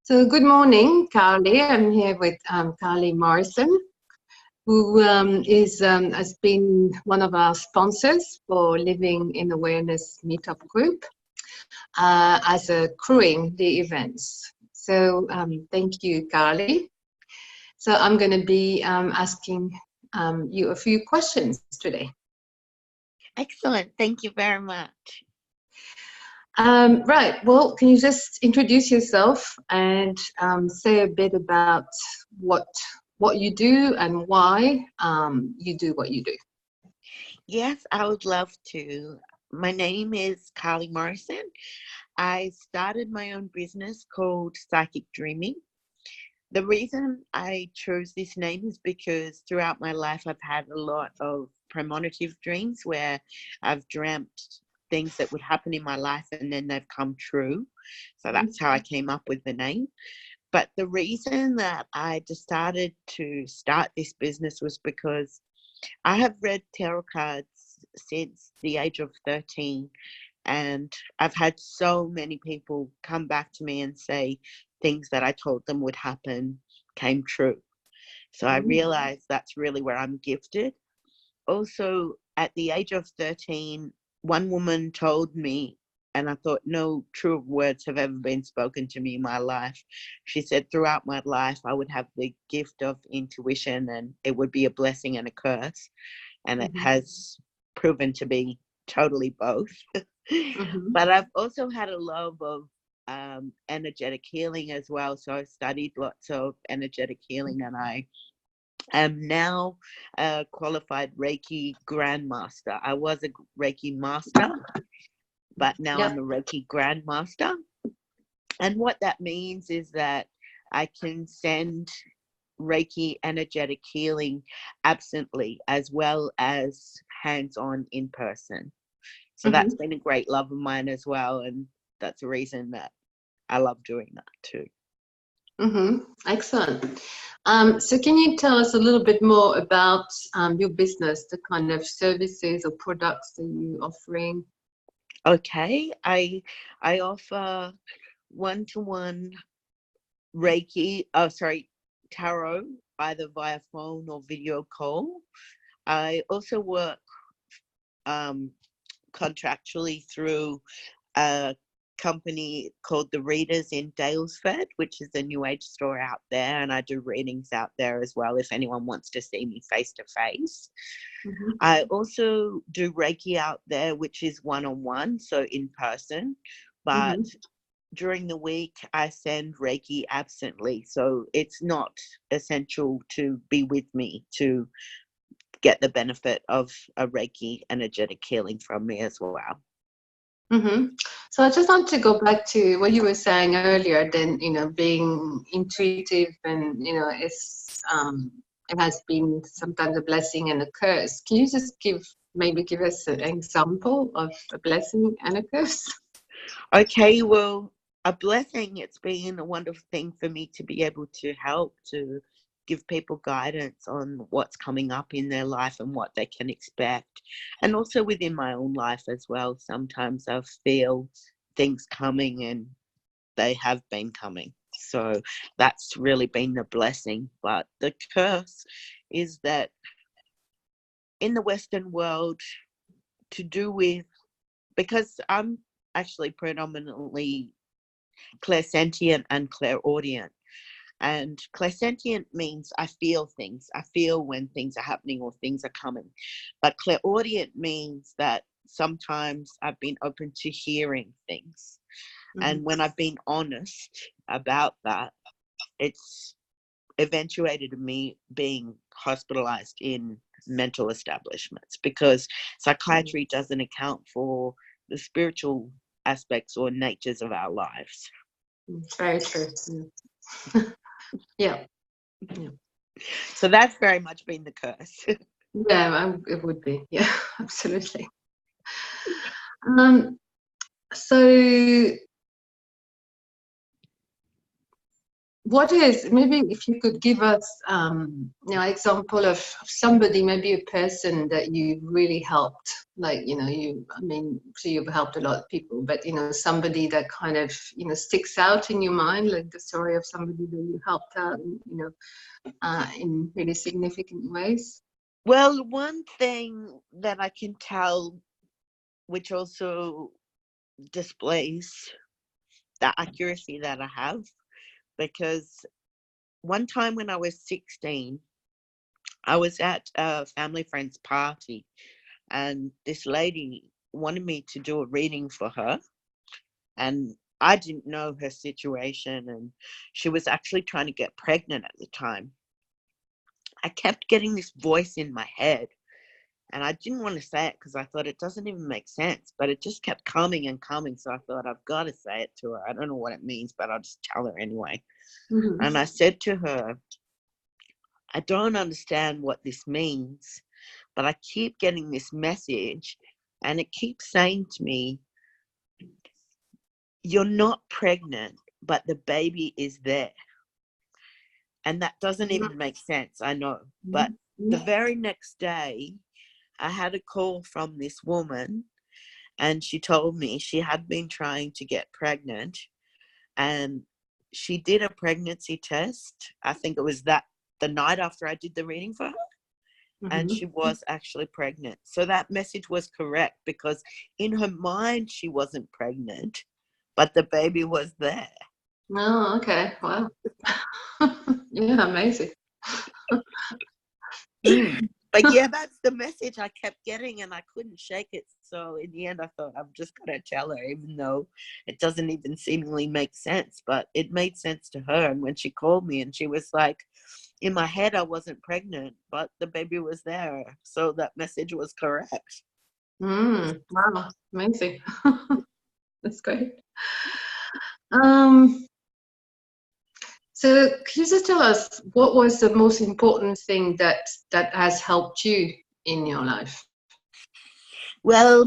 So good morning, Carly. I'm here with Carly Morrisson, who has been one of our sponsors for Living in Awareness Meetup Group as a crewing the events. So thank you, Carly. So I'm going to be asking you a few questions today. Excellent. Thank you very much. Right. Well, can you just introduce yourself and say a bit about what you do and why you do what you do? Yes, I would love to. My name is Carly Morrisson. I started my own business called Psychic Dreaming. The reason I chose this name is because throughout my life I've had a lot of premonitive dreams where I've dreamt things that would happen in my life and then they've come true. So that's how I came up with the name. But the reason that I decided to start this business was because I have read tarot cards since the age of 13, and I've had so many people come back to me and say things that I told them would happen came true. So I realized that's really where I'm gifted. Also, at the age of 13, one woman told me, and I thought no true words have ever been spoken to me in my life. She said throughout my life, I would have the gift of intuition and it would be a blessing and a curse. And it has proven to be totally both. But I've also had a love of energetic healing as well. So I studied lots of energetic healing, and I am now a qualified Reiki Grandmaster. I was a Reiki Master, but now I'm a Reiki Grandmaster. And what that means is that I can send Reiki energetic healing absently as well as hands-on in person. So that's been a great love of mine as well. And that's the reason that I love doing that too. Excellent. So can you tell us a little bit more about your business, the kind of services or products that you're offering? Okay, I offer one-to-one Reiki, tarot, either via phone or video call. I also work contractually through a company called The Readers in Dalesford, which is a new age store out there, and I do readings out there as well if anyone wants to see me face to face. I also do Reiki out there, which is one-on-one, so in person, but during the week I send Reiki absently, so it's not essential to be with me to get the benefit of a Reiki energetic healing from me as well. So I just want to go back to what you were saying earlier, then, being intuitive and, it has been sometimes a blessing and a curse. Can you just maybe give us an example of a blessing and a curse? Okay, well, a blessing, it's been a wonderful thing for me to be able to help to give people guidance on what's coming up in their life and what they can expect. And also within my own life as well. Sometimes I feel things coming and they have been coming. So that's really been the blessing. But the curse is that in the Western world, to do with, because I'm actually predominantly clairsentient and clairaudient. And clairsentient means I feel things. I feel when things are happening or things are coming. But clairaudient means that sometimes I've been open to hearing things. And when I've been honest about that, it's eventuated in me being hospitalized in mental establishments, because psychiatry doesn't account for the spiritual aspects or natures of our lives. Very true. Yeah. So that's very much been the curse. Yeah, it would be. Yeah, absolutely. So what is, maybe if you could give us, example of somebody, maybe a person that you really helped, like, I mean, so you've helped a lot of people, but, somebody that kind of, sticks out in your mind, like the story of somebody that you helped out, in really significant ways. Well, one thing that I can tell, which also displays the accuracy that I have, because one time when I was 16, I was at a family friend's party, and this lady wanted me to do a reading for her, and I didn't know her situation, and she was actually trying to get pregnant at the time. I kept getting this voice in my head, and I didn't want to say it because I thought it doesn't even make sense, but it just kept coming and coming. So I thought, I've got to say it to her. I don't know what it means, but I'll just tell her anyway. Mm-hmm. And I said to her, I don't understand what this means, but I keep getting this message, and it keeps saying to me, you're not pregnant, but the baby is there. And that doesn't even make sense, I know. But the very next day, I had a call from this woman, and she told me she had been trying to get pregnant, and she did a pregnancy test. I think it was the night after I did the reading for her, and she was actually pregnant. So that message was correct, because in her mind she wasn't pregnant, but the baby was there. Oh, okay. Wow. Yeah, amazing. But yeah, that's the message I kept getting, and I couldn't shake it. So in the end, I thought, I'm just going to tell her, even though it doesn't even seemingly make sense. But it made sense to her. And when she called me, and she was like, in my head, I wasn't pregnant, but the baby was there. So that message was correct. Wow, amazing. That's great. So can you just tell us what was the most important thing that has helped you in your life? Well,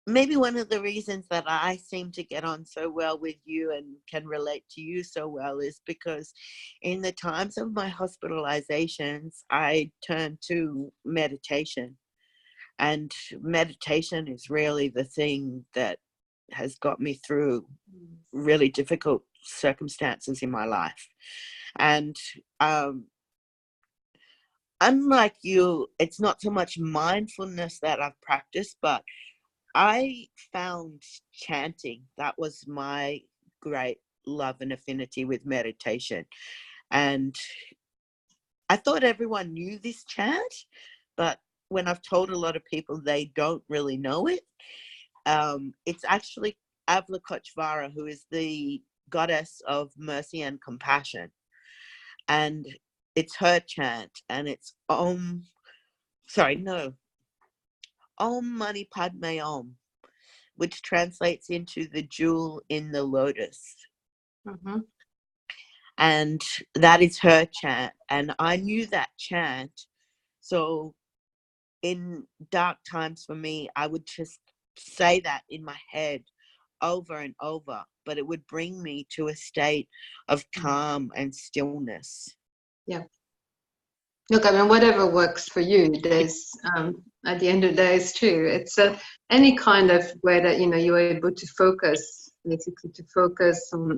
maybe one of the reasons that I seem to get on so well with you and can relate to you so well is because in the times of my hospitalizations, I turned to meditation. And meditation is really the thing that has got me through really difficult circumstances in my life. And unlike you, it's not so much mindfulness that I've practiced, but I found chanting. That was my great love and affinity with meditation. And I thought everyone knew this chant, but when I've told a lot of people, they don't really know it. It's actually Avalokiteshvara, who is the goddess of mercy and compassion. And it's her chant, and it's Om Mani Padme Om, which translates into the jewel in the lotus. And that is her chant. And I knew that chant. So in dark times for me, I would just say that in my head over and over, but it would bring me to a state of calm and stillness. Yeah. Look, I mean, whatever works for you, there's, at the end of the day, it's true. It's any kind of way that, you're able to focus, basically to focus on,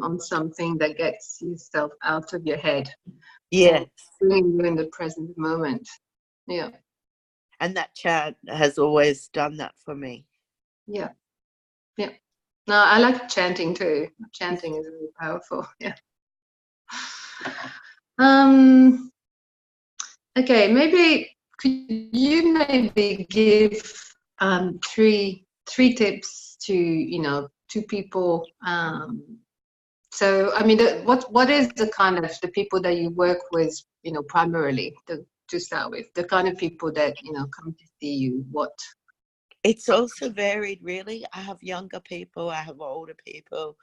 on something that gets yourself out of your head. Yeah. Bringing you in the present moment. Yeah. And that chant has always done that for me. Yeah. Yeah. No, I like chanting too. Chanting is really powerful. Yeah. Okay, maybe could you maybe give three tips to to people. So I mean, what is the kind of the people that you work with, primarily to start with, the kind of people that come to see you? What? It's also varied, really. I have younger people, I have older people,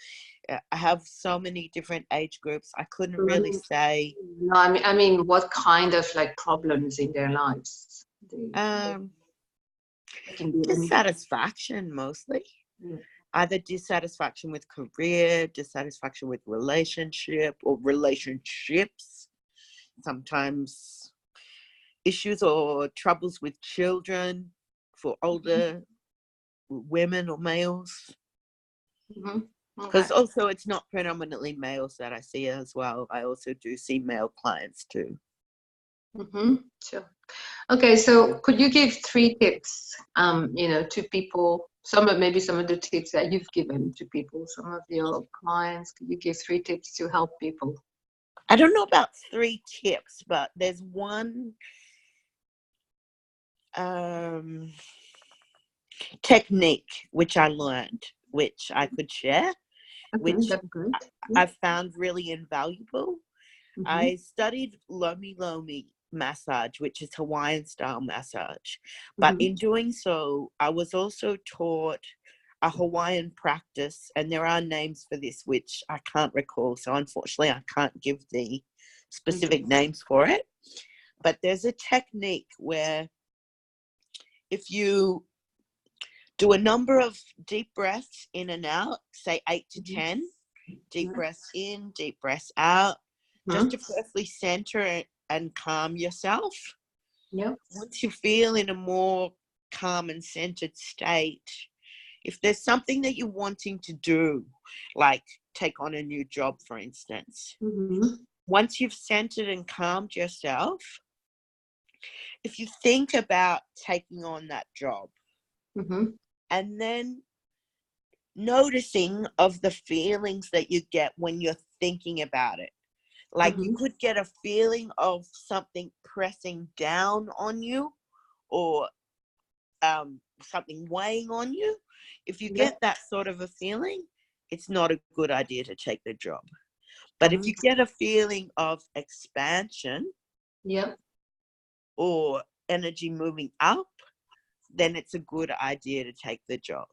I have so many different age groups. I couldn't really say. No, I mean, what kind of like problems in their lives? It can be anything. Dissatisfaction mostly. either dissatisfaction with career, dissatisfaction with relationship or relationships, sometimes issues or troubles with children for older women or males. Mm-hmm. Because Okay. also it's not predominantly males that I see as well. I also do see male clients too. Mm-hmm. Sure. Okay, so could you give 3 tips, to people? Maybe some of the tips that you've given to people, some of your clients. Could you give 3 tips to help people? I don't know about 3 tips, but there's one technique which I learned, which I could share, Okay, which that's good. I found really invaluable. Mm-hmm. I studied Lomi Lomi massage, which is Hawaiian style massage. But Mm-hmm. in doing so, I was also taught a Hawaiian practice, and there are names for this which I can't recall. So unfortunately, I can't give the specific names for it. But there's a technique where if you do a number of deep breaths in and out, say 8 to 10, deep breaths in, deep breaths out, just to firstly center and calm yourself. Yep. Once you feel in a more calm and centered state, if there's something that you're wanting to do, like take on a new job, for instance, once you've centered and calmed yourself, if you think about taking on that job, and then noticing of the feelings that you get when you're thinking about it. Like you could get a feeling of something pressing down on you or something weighing on you. If you get that sort of a feeling, it's not a good idea to take the job. But if you get a feeling of expansion or energy moving up, then it's a good idea to take the job.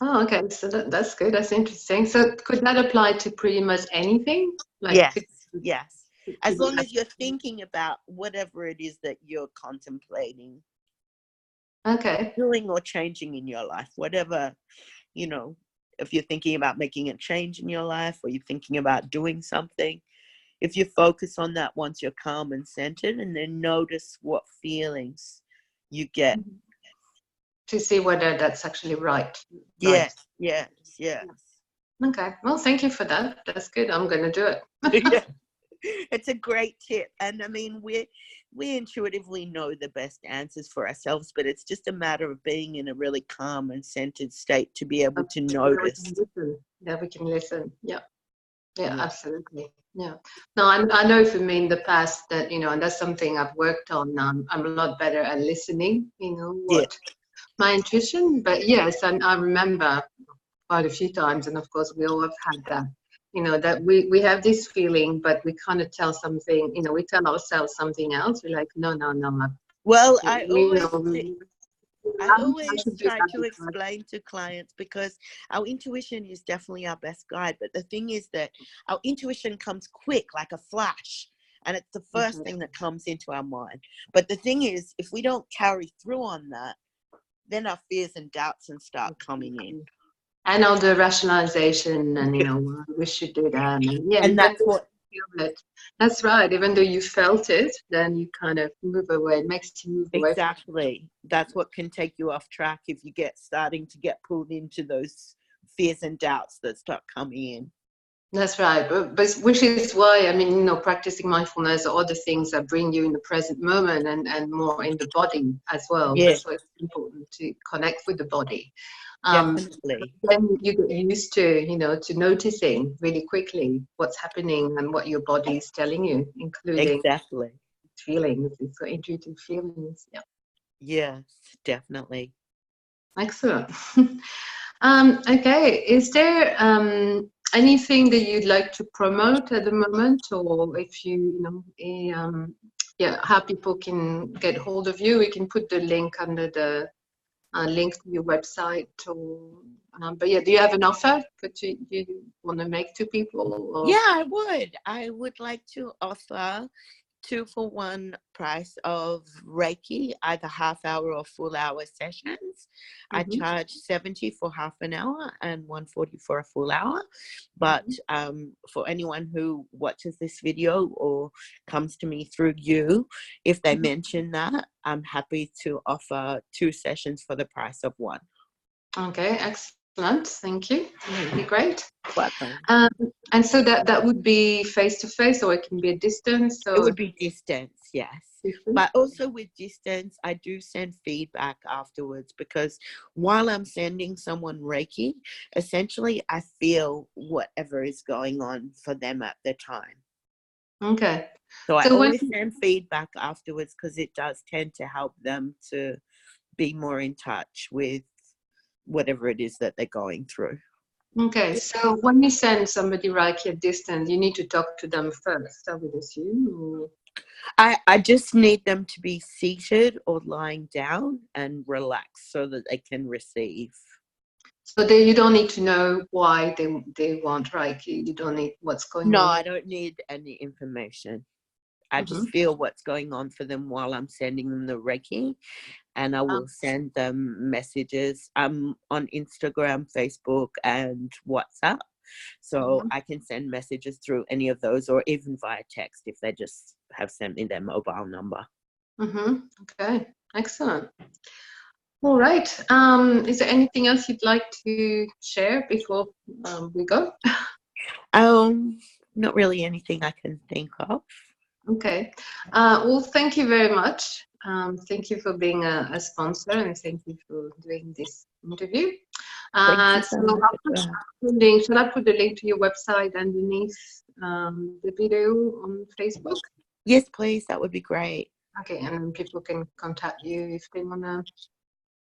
Oh, okay. So that's good. That's interesting. So could that apply to pretty much anything? Yes, yes. As long as you're thinking about whatever it is that you're contemplating doing or changing in your life, whatever, if you're thinking about making a change in your life or you're thinking about doing something, if you focus on that once you're calm and centered, and then notice what feelings you get. To see whether that's actually right. Yes, yes. Okay. Well, thank you for that. That's good. I'm going to do it. Yeah. It's a great tip. And I mean, we intuitively know the best answers for ourselves, but it's just a matter of being in a really calm and centered state to be able to notice. Yeah, we can listen. Yeah, absolutely. Yeah. No, I know for me in the past that, and that's something I've worked on. I'm a lot better at listening, what my intuition. But yes, and I remember quite a few times, and of course we all have had that, that we have this feeling, but we kind of tell something, we tell ourselves something else. We're like, no. Well, I I always should do try that to explain to clients, because our intuition is definitely our best guide. But the thing is that our intuition comes quick, like a flash, and it's the first thing that comes into our mind. But the thing is, if we don't carry through on that, then our fears and doubts start coming in. And all the rationalization and, we should do that. And that's what feel it. That's right. Even though you felt it, then you kind of move away. It makes you move away. Exactly. That's what can take you off track if you starting to get pulled into those fears and doubts that start coming in. That's right. But which is why, practicing mindfulness or other things that bring you in the present moment and more in the body as well. Yeah. That's why it's important to connect with the body. Definitely. Then you get used to, to noticing really quickly what's happening and what your body is telling you, including feelings. It's got intuitive feelings. Yeah. Yes, definitely. Excellent. Okay. Is there anything that you'd like to promote at the moment, or if how people can get hold of you? We can put the link under the link to your website, or but do you have an offer that you want to make to people? Or? Yeah, I would like to offer 2-for-1 price of Reiki, either half-hour or full-hour sessions. I charge $70 for half an hour and $140 for a full hour. But for anyone who watches this video or comes to me through you, if they mention that, I'm happy to offer 2 sessions for the price of 1. Okay, excellent. Thank you. That would be great. Welcome. And so that would be face-to-face, or it can be a distance? It would be distance, yes. But also with distance, I do send feedback afterwards, because while I'm sending someone Reiki, essentially I feel whatever is going on for them at the time. Okay. So I always send feedback afterwards, because it does tend to help them to be more in touch with whatever it is that they're going through. Okay, so when you send somebody Reiki at distance, you need to talk to them first, I would assume? I just need them to be seated or lying down and relaxed so that they can receive. So you don't need to know why they want Reiki. You don't need what's going on. No, I don't need any information. I just feel what's going on for them while I'm sending them the Reiki, and I will send them messages. I'm on Instagram, Facebook, and WhatsApp. So I can send messages through any of those, or even via text if they just have sent me their mobile number. Okay, excellent. All right. Is there anything else you'd like to share before we go? Not really anything I can think of. Okay. Well, thank you very much. Thank you for being a sponsor, and thank you for doing this interview. Thank you so much. Shall I put the link to your website underneath the video on Facebook? Yes, please. That would be great. Okay, and then people can contact you if they want to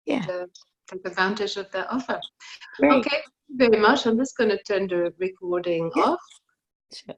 take advantage of that offer. Great. Okay, thank you very much. I'm just going to turn the recording off. Sure.